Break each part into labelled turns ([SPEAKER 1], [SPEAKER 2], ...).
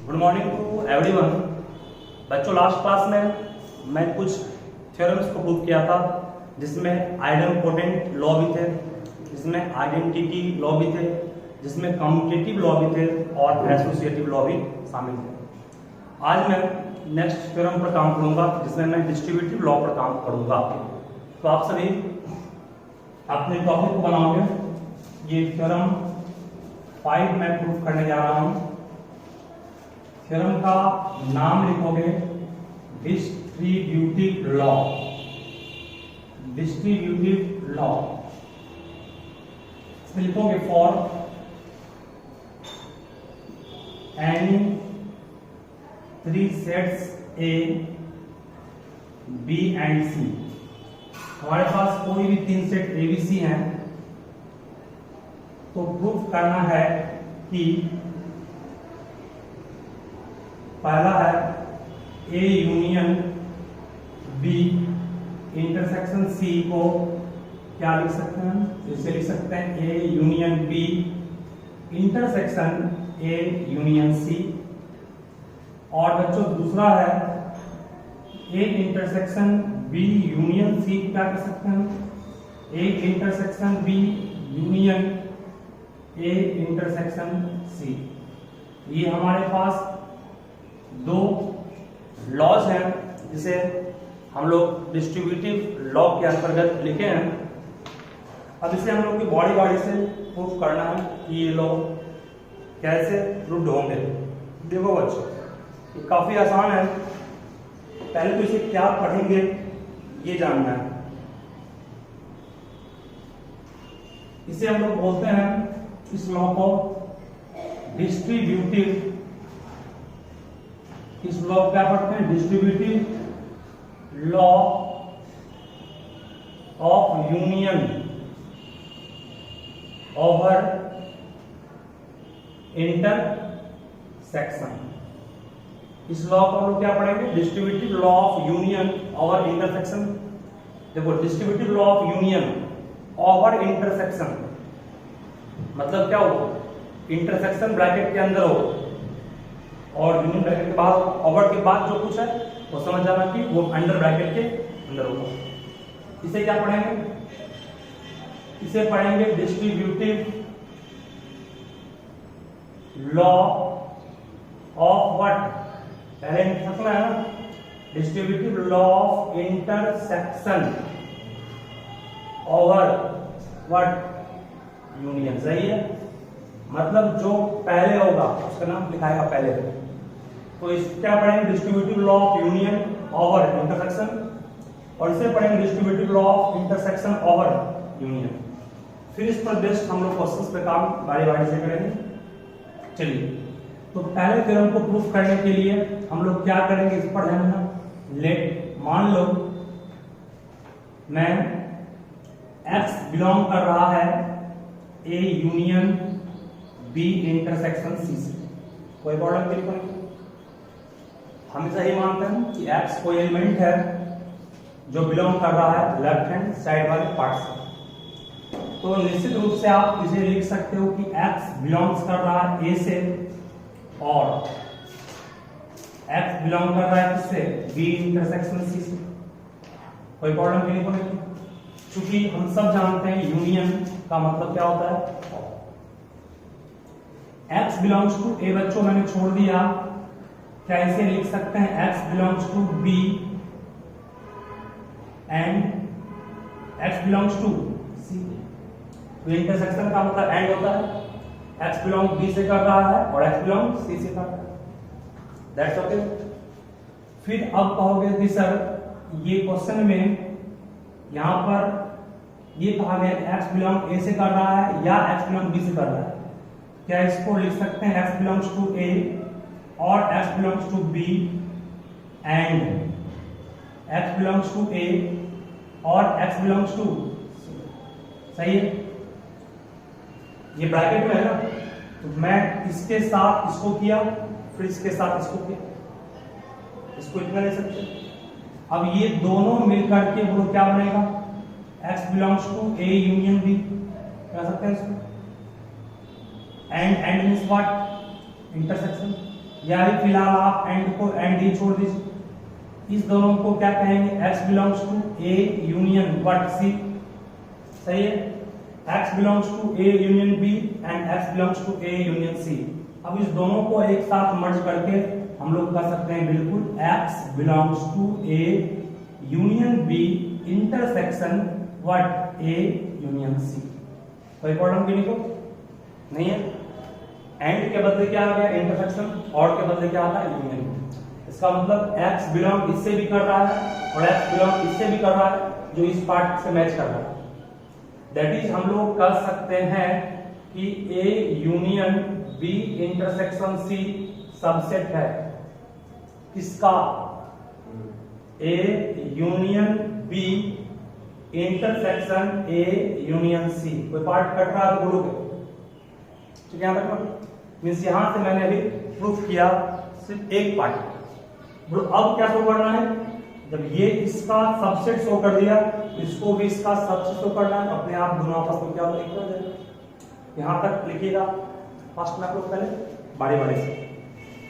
[SPEAKER 1] Good morning to everyone. बच्चों, last class में मैं कुछ थ्योरम्स को प्रूव किया था जिसमें आइडेंपोटेंट लॉ भी थे, जिसमें आइडेंटिटी लॉ भी थे, जिसमें कम्यूटेटिव लॉ भी थे और एसोसिएटिव लॉ भी शामिल थे। आज मैं नेक्स्ट थ्योरम पर काम करूंगा जिसमें मैं डिस्ट्रीब्यूटिव लॉ पर काम करूंगा। तो आप सभी अपने टॉपिक को बनाओगे। ये थ्योरम 5 मैं प्रूफ करने जा रहा हूं। थ्योरम का नाम लिखोगे डिस्ट्रीब्यूटिव लॉ। डिस्ट्रीब्यूटिव लॉ इसमें लिखोगे for any 3 sets A, B and C। हमारे पास कोई भी 3 सेट A, B, C हैं तो प्रूफ करना है कि पहला है A union B intersection C को क्या लिख सकते हैं? इसे लिख सकते हैं A union B intersection A union C। और बच्चों दूसरा है A intersection B union C क्या कर सकते हैं? A intersection B union A intersection C। ये हमारे पास दो लॉज हैं जिसे हम लोग डिस्ट्रीब्यूटिव लॉ के अंतर्गत लिखे हैं। अब इसे हम लोग की बॉडी से प्रूफ करना है कि ये लॉ कैसे प्रूफ होंगे। देखो बच्चों, ये काफी आसान है। पहले तो इसे क्या पढ़ेंगे ये जानना है। इसे हम लोग बोलते हैं, इस लॉ को डिस्ट्रीब्यूटिव, इस लॉ क्या पढ़ते हैं? Distributive law of union over intersection. इस लॉ को हम लोग क्या पढ़ेंगे? Distributive law of union over intersection. देखो, distributive law of union over intersection मतलब क्या हो? इंटरसेक्शन ब्रैकेट के अंदर हो और यूनियन ब्रैकेट के बाद, ओवर के बाद जो कुछ है वो समझ जाना कि वो अंडर ब्रैकेट के अंदर होगा। इसे क्या पढ़ेंगे? इसे पढ़ेंगे डिस्ट्रीब्यूटिव लॉ ऑफ व्हाट? पहले इंटरसेक्शन है ना, distributive law of intersection over what? Union. सही है, मतलब जो पहले होगा उसका नाम लिखाएगा पहले। तो इस क्या पढ़ेंगे? Distributive law of union over intersection. और इसे पढ़ेंगे distributive law of intersection over union. फिर इस पर बेस्ड हम लोग क्वेश्चंस पे काम बारी बारी से करेंगे। चलिए, तो पहले थ्योरम को प्रूफ करने के लिए हम लोग क्या करेंगे इस पर ध्यान देना। लेट मान लो मैं X बिलोंग कर रहा है A union B intersection C से। कोई प्रॉब्लम नहीं। हमेशा ये मानते हैं कि X कोई एलिमेंट है जो बिलोंग कर रहा है लेफ्ट हैंड साइड वाले पार्ट से। तो निश्चित रूप से आप इसे लिख सकते हो कि X बिलोंग्स कर रहा है A से और X बिलोंग कर रहा है किससे? B इंटरसेक्शन C से। कोई प्रॉब्लम नहीं पड़ेगी क्योंकि हम सब जानते हैं यूनियन का मतलब क्या होता है। X belongs to A। बच्चों मैंने छोड़ दिया, क्या इसे लिख सकते हैं? X belongs to B and X belongs to C। तो इंटरसेक्शन का मतलब एंड होता है। X बिलोंग B से कर रहा है और X बिलोंग C से कर रहा है। That's okay. फिर अब कहोगे कि सर ये क्वेश्चन में यहां पर ये कहा गया X बिलोंग A से कर रहा है या X बिलोंग B से कर रहा है। क्या इसको लिख सकते हैं X बिलोंग्स टू A और X belongs to B and X belongs to A और X बिलोंग्स टू C। सही है, ये ब्रैकेट में है ना, तो मैं इसके साथ इसको किया, फिर इसके साथ इसको किया, इसको इतना ले सकते। अब ये दोनों मिलकर के वो क्या बनेगा? X belongs to A union B कह सकते हैं इसको। And means what? इंटरसेक्शन। या भी फिलहाल आप एंड को एंड ही छोड़ दीजिए। इस दोनों को क्या कहेंगे, x belongs to A union what C, सही है। x belongs to A union B and x belongs to A union C। अब इस दोनों को एक साथ मर्ज करके हम लोग कर सकते हैं बिल्कुल x belongs to A union B intersection what A union C। कोई प्रॉब्लम किसी को नहीं है। एंड के बदले क्या आ गया इंटरसेक्शन, और के बदले क्या आता है यूनियन। इसका मतलब x बिलोंग इससे भी कर रहा है और x बिलोंग इससे भी कर रहा है, जो इस पार्ट से मैच कर रहा है। दैट इज हम लोग कर सकते हैं कि A union B intersection C subset है किसका, A union B intersection A union C। कोई पार्ट कट रहा है तो बोलोगे, ठीक है। यहाँ तक मीन्स यहां से मैंने अभी प्रूफ किया सिर्फ एक पार्ट। ब्रो अब क्या शो करना है, जब ये इसका सबसेट शो कर दिया इसको भी इसका सबसेट शो करना है, अपने आप दोनों आपस में क्या होगा इक्वल हो जाएगा। यहां तक लिखिएगा फर्स्ट में आप लोग पहले बारी बारी से,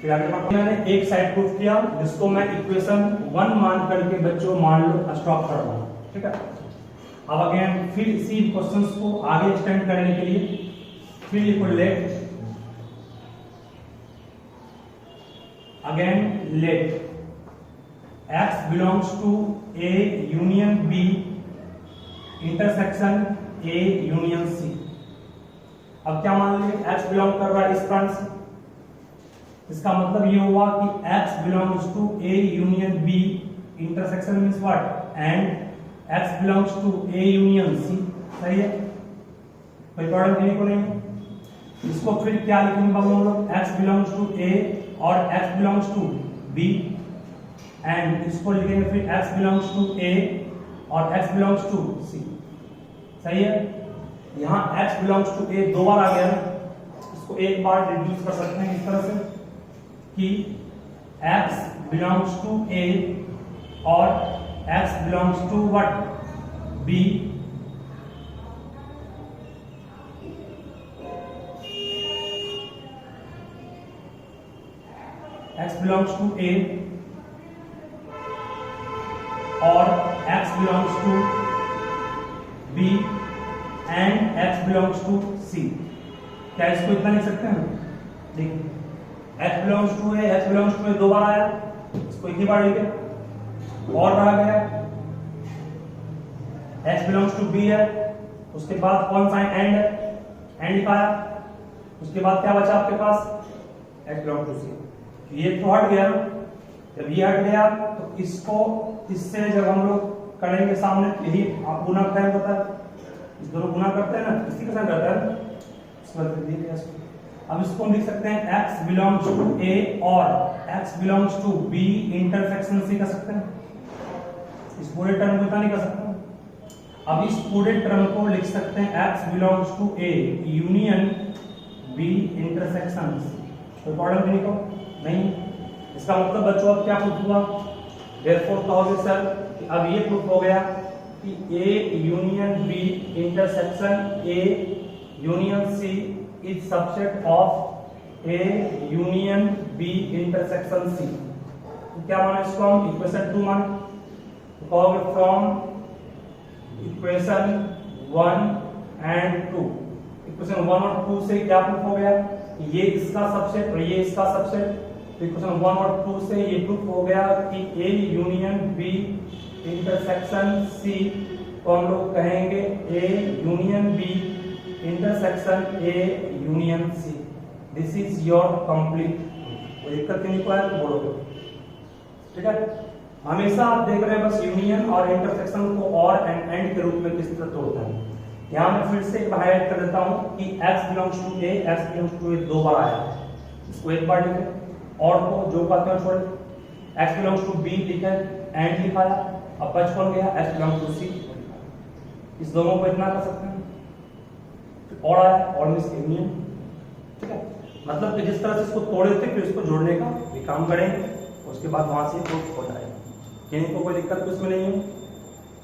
[SPEAKER 1] फिर आगे मैंने एक साइड प्रूफ किया जिसको मैं इक्वेशन 1 मान करके बच्चों मान लो स्टॉप कर रहा हूं, ठीक है। अब अगेन फिर इसी क्वेश्चंस को आगे एक्सटेंड करने के लिए फिर लिखो let, again let x belongs to A union B intersection A union C। अब क्या मान लीजिए x बिलोंग कर रहा है इस प्रांत से, इसका मतलब ये हुआ कि x belongs to A union B intersection means what and x belongs to A union C, सही है। कोई प्रॉब्लम किसी को नहीं। इसको फिर क्या लिखेंगे हम लोग, x belongs to A और x belongs to B and इसको लिखेंगे फिर x belongs to A और x belongs to C, सही है। यहाँ x belongs to A दो बार आ गया ना, इसको एक बार रिड्यूस कर सकते हैं इस तरह से कि x belongs to A और x belongs to what B x belongs to A और x belongs to B and x belongs to C। क्या इसको इतना लिख सकते हैं, देखिए x belongs to A x belongs to A दो बार आया, इसको एक ही बार लिखे और रह गया x belongs to B है, उसके बाद कौन सा एंड है, एंड लिखाया, उसके बाद क्या बचा आपके पास x belongs to C। ये तो हट गया ना, जब ये हट गया तो इसको इससे जब हम लोग करेंगे सामने, यही आप गुना टाइम होता है, इस दोनों गुना करते हैं ना, इसी के साथ करता है ना। अब इसको हम लिख सकते हैं x belongs to A और x belongs to B intersection C कर सकते हैं। इस पूरे टर्म को इतना नहीं कर सकते। अब इस पूरे टर्म को लिख सकते हैं x belongs to A union B intersection C। कोई प्रॉब्लम नहीं को नहीं। इसका मतलब बच्चों अब क्या प्रूफ हुआ, देयरफॉर कहोगे सर कि अब ये प्रूफ हो गया कि A union B intersection A union C is subset of A union B intersection C। तो क्या माना इसको हम इक्वेशन 2 माने, तो कहोगे फ्रॉम इक्वेशन 1 एंड 2, इक्वेशन 1 और 2 से क्या प्रूफ हो गया, ये इसका सबसेट और ये इसका सबसेट। तो इक्वेशन 1 और 2 से ये प्रूफ हो गया कि A union B intersection C को हम लोग कहेंगे A union B intersection A union C। This is your complete. कोई दिक्कत नहीं को है तो बोलो, ठीक है। हमेशा आप देख रहे हैं बस यूनियन और इंटरसेक्शन को और एंड के रूप में किस तरह तोड़ता है। यहाँ मैं फिर से हाईलाइट कर देता हूँ कि x belongs to A x belongs to A दो बार आया, इसको एक बार लिखे और को जो बात में छोड़े, x belongs to B लिखे एंड लिखाया, अब बच कौन गया x belongs to C। इस दोनों को इतना कर सकते हैं और आया और मिस यूनियन, ठीक है। मतलब कि जिस तरह से इसको तोड़े थे फिर इसको जोड़ने का भी काम करेंगे, उसके बाद वहां से प्रूफ हो जाएगा। किसी को कोई दिक्कत कुछ में नहीं है।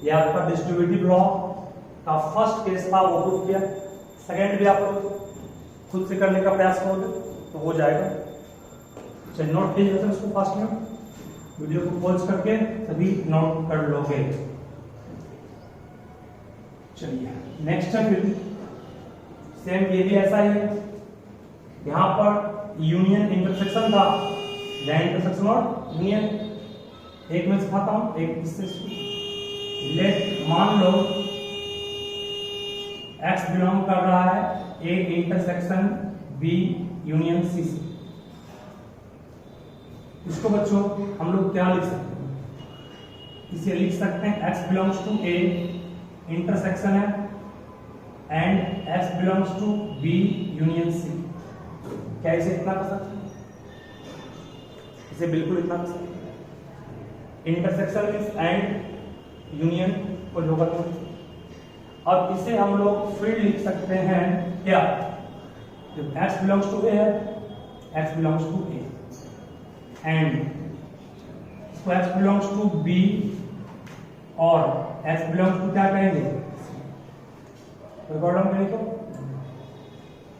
[SPEAKER 1] ये आपका डिस्ट्रीब्यूटिव लॉ का फर्स्ट केस था, वो प्रूफ किया। सेकंड भी आप लोग खुद से करने का प्रयास करोगे तो हो जाएगा। चलिए नोट कीजिए सर इसको फास्ट में, वीडियो को पॉज करके सभी नोट कर लोगे। चलिए नेक्स्ट है फिर सेम ये भी ऐसा ही है, यहाँ पर यूनियन इंटरसेक्शन था, इंटरसेक्शन और यूनियन एक में सिखाता हूं एक इससे। लेट मान लो x बिलोंग कर रहा है A intersection B union C से। इसको बच्चों हम लोग क्या लिख सकते हैं, इसे लिख सकते हैं x belongs to A intersection है and x belongs to B union C. क्या इसे इतना कर सकते हैं, इसे बिल्कुल इतना कर सकते हैं। इंटरसेक्शन मींस एंड यूनियन को जो करते हैं। अब इसे हम लोग फिर लिख सकते हैं क्या, जब x बिलोंग्स टू ए है x belongs to A and इसको x बिलोंग्स टू बी और x बिलोंग्स टू क्या कहेंगे, प्रॉब्लम करें तो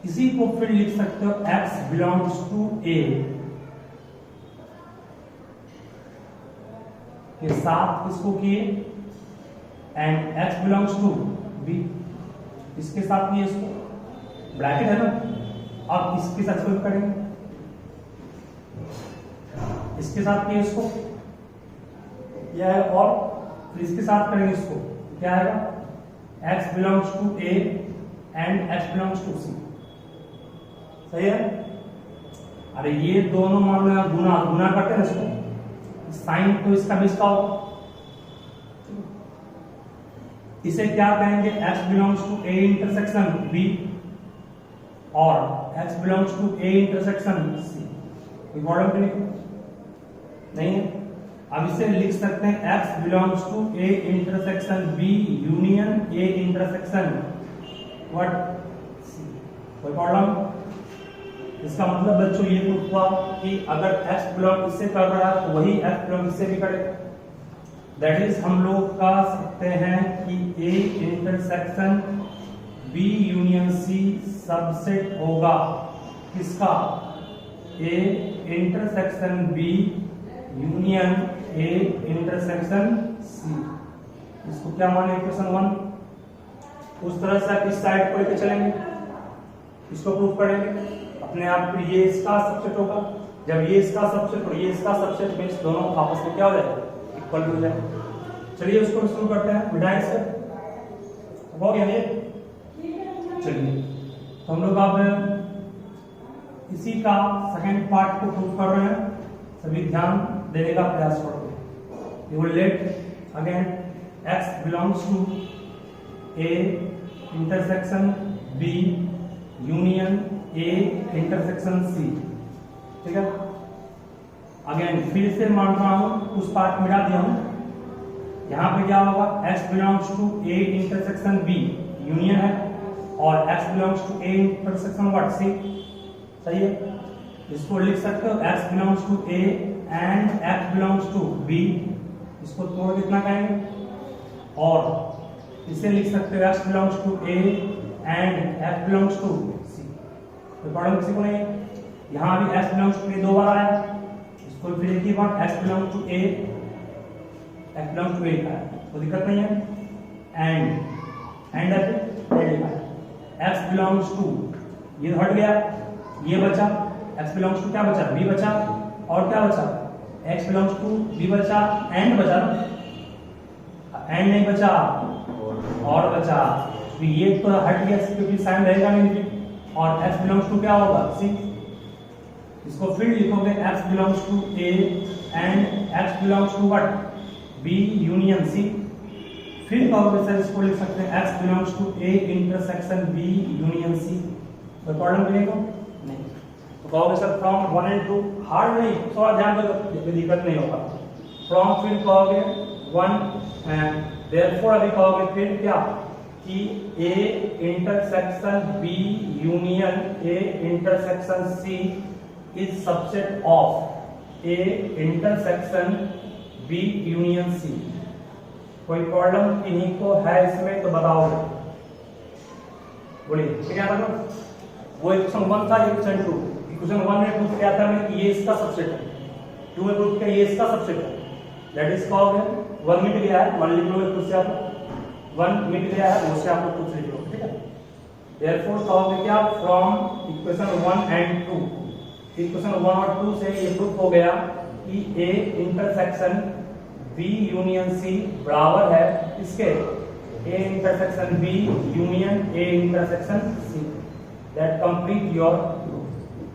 [SPEAKER 1] इसी को फिर लिख सकते हो x बिलोंग्स टू a के साथ इसको किए and x belongs to b इसके साथ किए, इसको ब्रैकेट है ना। अब इसके साथ इसको करेंगे, इसके साथ किए इसको यह है और फिर इसके साथ करेंगे इसको, क्या आएगा x belongs to a and x belongs to c। सही है। अरे ये दोनों मान लो यहाँ गुना गुना करते हैं इसको, साइन तो इसका भी इसका होगा। इसे क्या कहेंगे, x belongs to a intersection b और x belongs to a intersection c। कोई प्रॉब्लम नहीं है। अब इसे लिख सकते हैं x belongs to a intersection b union a intersection what c। कोई प्रॉब्लम। इसका मतलब बच्चों ये प्रूफ हुआ कि अगर x बिलोंग इससे कर रहा है तो वही x बिलोंग इससे भी करेगा। दैट इज हम लोग कह सकते हैं कि a intersection b union c subset होगा किसका, a intersection b union a intersection c। इसको क्या माने इक्वेशन 1। उस तरह से आप इस साइड को लेकर चलेंगे, इसको प्रूफ करेंगे अपने आप। फिर ये इसका सबसेट होगा, जब ये इसका सबसेट और ये इसका सबसेट मींस दोनों आपस में क्या हो जाएगा, इक्वल हो जाएगा। चलिए उसको शुरू करते हैं विदाई से। हो गया ये। चलिए तो हम लोग अब इसी का सेकंड पार्ट को प्रूव कर रहे हैं, सभी ध्यान देने का प्रयास करो। You will let again x belongs to a intersection b union a intersection c। ठीक है। अगेन फिर से मान रहा हूं, उस पार्ट मिटा दिया हूं। यहां पे क्या होगा, x belongs to a intersection b union है और x belongs to a intersection what c। सही है। इसको लिख सकते हो x belongs to a and x belongs to b। इसको तोड़ कितना कहेंगे, और इसे लिख सकते हो x belongs to a and x belongs to c। तो प्रॉब्लम किसी को नहीं है। यहां भी x बिलोंग्स टू a दो बार आया, इसको फिर एक ही बार x belongs to a x belongs to a का है, कोई दिक्कत नहीं है। एंड x बिलोंग्स टू, ये हट गया, ये बचा, x बिलोंग्स टू क्या बचा, b बचा, और क्या बचा, x बिलोंग्स टू b बचा, एंड बचा ना, एंड नहीं बचा और बचा। तो ये तो हट गया क्योंकि साइन रहेगा नहीं, और x बिलोंग्स टू क्या होगा, c। इसको फिर लिखोगे x belongs to a and x belongs to what, b union c। फिर कहोगे सर इसको लिख सकते हैं x belongs to a intersection b union c। तो प्रॉब्लम मिलेगा नहीं। तो कहोगे सर फ्रॉम 1 एंड 2, हार्ड नहीं, थोड़ा ध्यान दो, दिक्कत नहीं होगा। फ्रॉम फिर कहोगे 1 एंड देयरफॉर अभी कहोगे फिर क्या कि a intersection b union a intersection c is subset of a intersection b union c। कोई प्रॉब्लम इन्हीं को है इसमें तो बताओ, बोलिए। ठीक है, वो इक्वेशन 1 था, इक्वेशन 2। इक्वेशन 1 में प्रूफ किया था मैंने कि ये इसका सबसेट है, 2 में प्रूफ किया ये इसका सबसेट है, दैट इज कॉल्ड 1 मिट गया है, 1 लिख लो खुद से आप, 1 मिट गया है उससे आप लोग खुद से लिख लो, ठीक है। देयरफॉर कहोगे क्या, फ्रॉम इक्वेशन 1 एंड 2, इक्वेशन 1 और 2 से ये प्रूफ हो गया कि A intersection B union C बराबर है इसके, A intersection B union A intersection C, that complete your.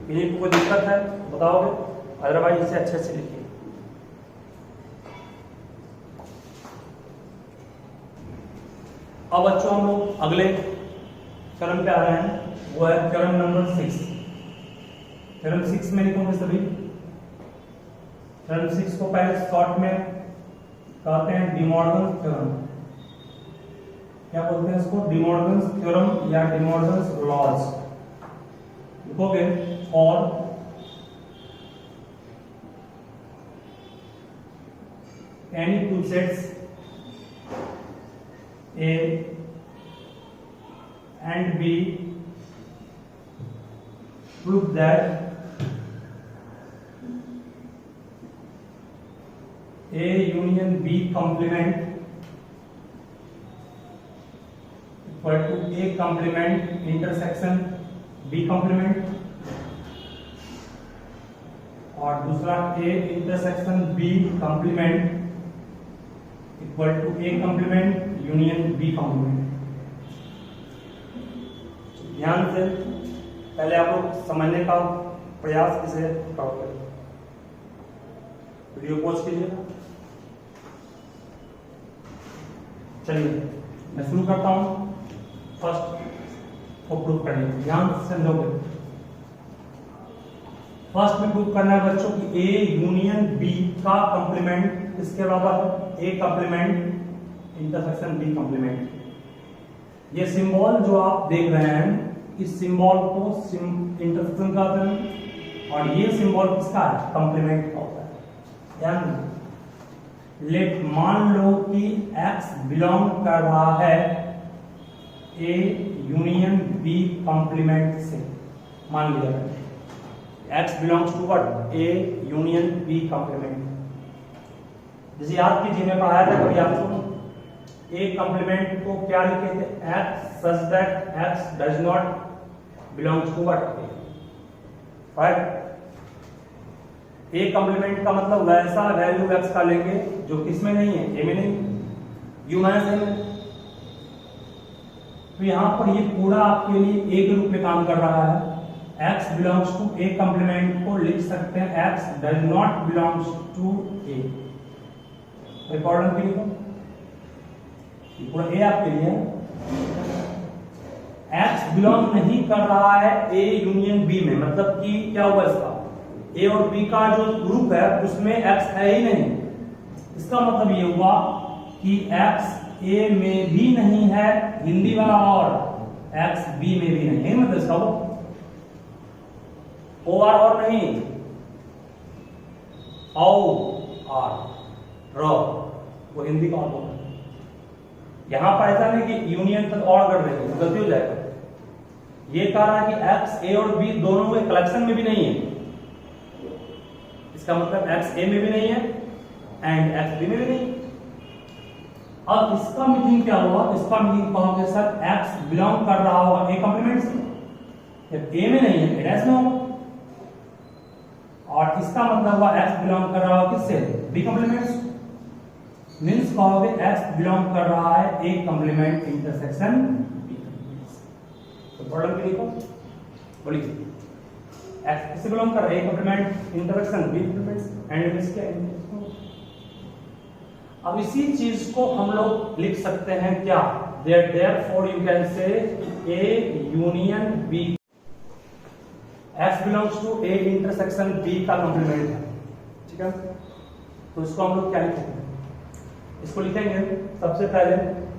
[SPEAKER 1] यदि कोई दिक्कत है बताओगे, अदरवाइज इसे अच्छे से लिखिए। अब बच्चों हम लोग अगले थ्योरम पे आ रहे हैं, वो है थ्योरम नंबर 6। थ्योरम 6 में लिखोगे सभी, थ्योरम 6 को पहले शॉर्ट में कहते हैं डिमॉर्गन थ्योरम। क्या बोलते हैं इसको, डिमॉर्गन थ्योरम या डिमॉर्गन लॉज। लिखोगे और any two sets A and B prove that A union B complement equal to A complement intersection B complement, और दूसरा A intersection B complement equal to A complement union B complement। ध्यान से पहले आप लोग समझने का प्रयास इसे करोगे, वीडियो पॉज कीजिएगा। चलिए मैं शुरू करता हूं, फर्स्ट को प्रूव करने, ध्यान से समझोगे। फर्स्ट में प्रूव करना है बच्चों कि A यूनियन B का कंप्लीमेंट किसके बराबर है, A complement intersection B complement. ये सिंबल जो आप देख रहे हैं, इस सिंबल को इंटरसेक्शन कहते हैं, और ये सिंबल किसका है, कंप्लीमेंट का होता है। यानी लेट मान लो कि X बिलोंग कर रहा है A यूनियन B कंप्लीमेंट से, मान लिया X belongs to what, A union B complement. जैसे याद कीजिए मैं पढ़ाया था कभी आपको, A कंप्लीमेंट को क्या लिखे थे, X such that X does not belongs to what, right? A complement का मतलब वैसा वैल्यू X का लेंगे जो किसमें नहीं है, A में नहीं, U माइनस A में। तो यहां पर ये पूरा आपके लिए A के रूप में काम कर रहा है। X belongs to A complement को लिख सकते हैं X does not belongs to A। Problem के लिए पूरा A आपके लिए X बिलोंग नहीं कर रहा है A यूनियन B में, मतलब कि क्या हुआ इसका, A और B का जो ग्रुप है उसमें X है ही नहीं। इसका मतलब ये हुआ कि X A में भी नहीं है, हिंदी वाला, और X B में भी नहीं है, मतलब इसका वो O R और नहीं, O R रो, वो हिंदी का होगा। यहां पर ऐसा नहीं कि यूनियन तक और कर रही है, गलती हो जाएगा। ये कह रहा है कि X A और B दोनों के कलेक्शन में भी नहीं है, इसका मतलब X A में भी नहीं है एंड X B में भी नहीं। अब इसका मीनिंग क्या हुआ, इसका मीनिंग कहोगे सर X बिलोंग कर रहा होगा A कंप्लीमेंट से, जब A में नहीं है A में होगा, और इसका मतलब हुआ X बिलोंग कर रहा होगा किससे, B कंप्लीमेंट से। मीन्स कहोगे X बिलोंग कर रहा है A कंप्लीमेंट इंटरसेक्शन B। तो प्रॉब्लम क्या लिखो, बोलिए X किससे बिलोंग कर रहा है, A complement intersection B complement, and इसके अब इसी चीज को हम लोग लिख सकते हैं क्या, therefore you can say A union B, X belongs to A intersection B का कंप्लीमेंट है, ठीक है। तो इसको हम लोग क्या लिखेंगे, इसको लिखेंगे सबसे पहले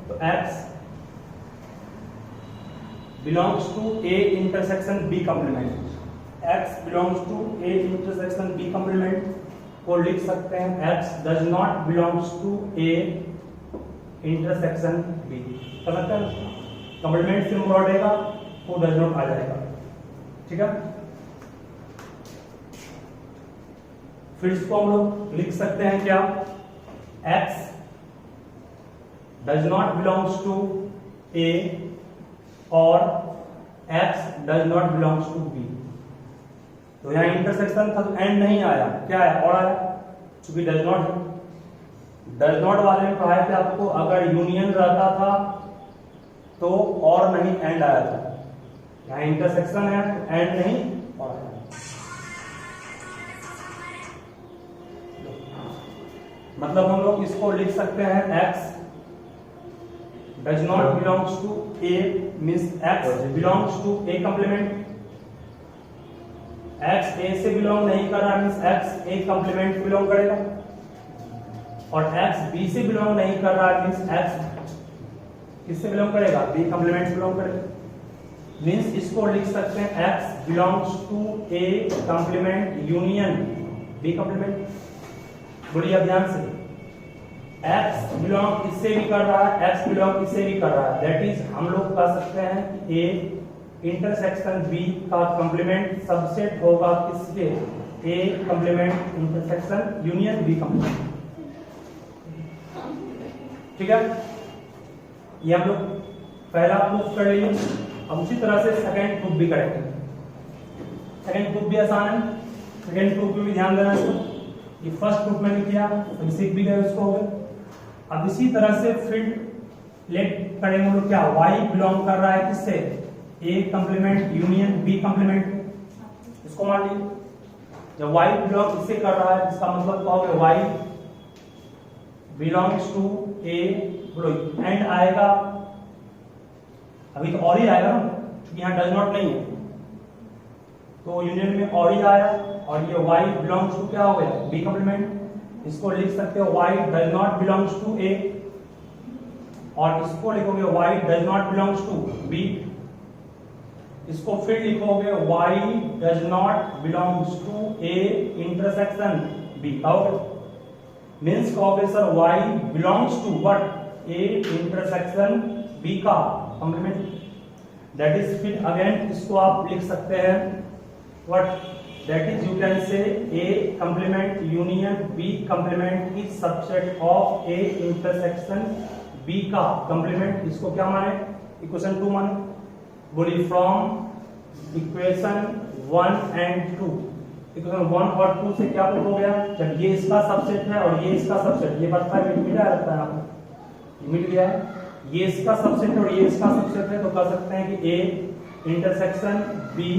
[SPEAKER 1] तो X belongs to A intersection B complement, X belongs to A intersection B complement को लिख सकते हैं X does not belongs to A intersection B। समझते हैं, कंप्लीमेंट से मुराद आएगा वो does not आ जाएगा, ठीक है। फिर इसको हम लोग लिख सकते हैं क्या, x does not belongs to a और x does not belongs to b। तो यहाँ इंटरसेक्शन था तो एंड नहीं आया, क्या आया, और आया, क्योंकि डज नॉट वाले में पढ़ाया था आपको, अगर यूनियन रहता था तो और नहीं एंड आया था। यहाँ इंटरसेक्शन है तो एंड नहीं और आया। मतलब हम लोग इसको लिख सकते हैं x does not belongs to a means x belongs to a complement, x a से बिलोंग नहीं कर रहा means x a complement belong करेगा, और x b से बिलोंग नहीं कर रहा मींस x किससे बिलोंग करेगा, b कंप्लीमेंट बिलोंग करेगा। मींस इसको लिख सकते हैं x belongs to a complement union b complement. बोलिए अब ध्यान से, x बिलोंग इससे भी कर रहा है, x बिलोंग इससे भी कर रहा है, दैट इज हम लोग कह सकते हैं कि a इंटरसेक्शन b का कंप्लीमेंट सबसेट होगा किसके, a complement intersection union b complement. ठीक है, ये हम लोग पहला प्रूफ कर लिए। अब उसी तरह से सेकंड प्रूफ भी करेंगे। सेकंड प्रूफ भी आसान है, सेकंड प्रूफ में भी ध्यान देना है। ये फर्स्ट प्रूफ मैंने किया, तो सीख भी गए उसको हो गए। अब इसी तरह से फिर लेट करेंगे हम लोग क्या, y बिलोंग कर रहा है किससे, a complement union b complement, इसको मान लीजिए। जब y बिलोंग इससे कर रहा है इसका मतलब क्या होगा, y बिलोंग्स टू a, बोलो एंड आएगा, अभी तो और ही आएगा ना, क्योंकि यहाँ डज नॉट नहीं है, तो यूनियन में और ही आया, और ये y बिलोंग्स टू क्या हो गया, b कंप्लीमेंट। इसको लिख सकते हो y does not belongs to a, और इसको लिखोगे y does not belongs to b। इसको फिर लिखोगे y does not belongs to a intersection b। कहोगे मींस कहोगे sir y belongs to what, a intersection b का कंप्लीमेंट। दैट इज फिर अगेन इसको आप लिख सकते हैं what, that is you can say a complement union b complement is subset of a intersection b का complement। इसको क्या माने, इक्वेशन 2 माने। बोलिए फ्रॉम इक्वेशन 1 एंड 2, इक्वेशन 1 और 2 से क्या प्रूफ हो गया, जब ये इसका सबसेट है और ये इसका सबसेट, ये बढ़ता है मिट गया रहता है आपको, मिट गया है, ये इसका सबसेट है और ये इसका सबसेट है, तो कह सकते हैं कि a इंटरसेक्शन b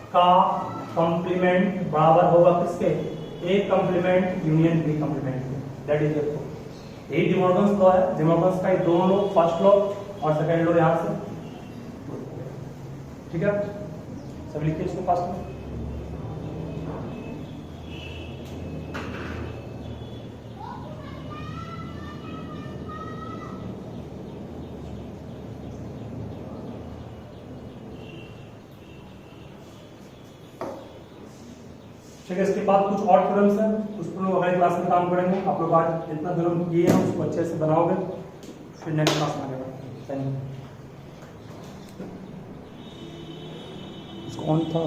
[SPEAKER 1] का कंप्लीमेंट बराबर होगा किसके, A complement union B complement. That is it. यही डी मॉर्गन्स लॉ है। डी मॉर्गन्स का दोनों लॉ, फर्स्ट लॉ और सेकंड लॉ यहां से, ठीक है, सब लिखिए इसको फर्स्ट में। ठीक है, इसके बाद कुछ और थ्योरम्स हैं, उस पर लोग अगले क्लास में काम करेंगे। आप लोग आज जितना थ्योरम किए हैं उसको अच्छे से बनाओगे, फिर नेक्स्ट क्लास में आएगा। Thank you. इसको ऑन था।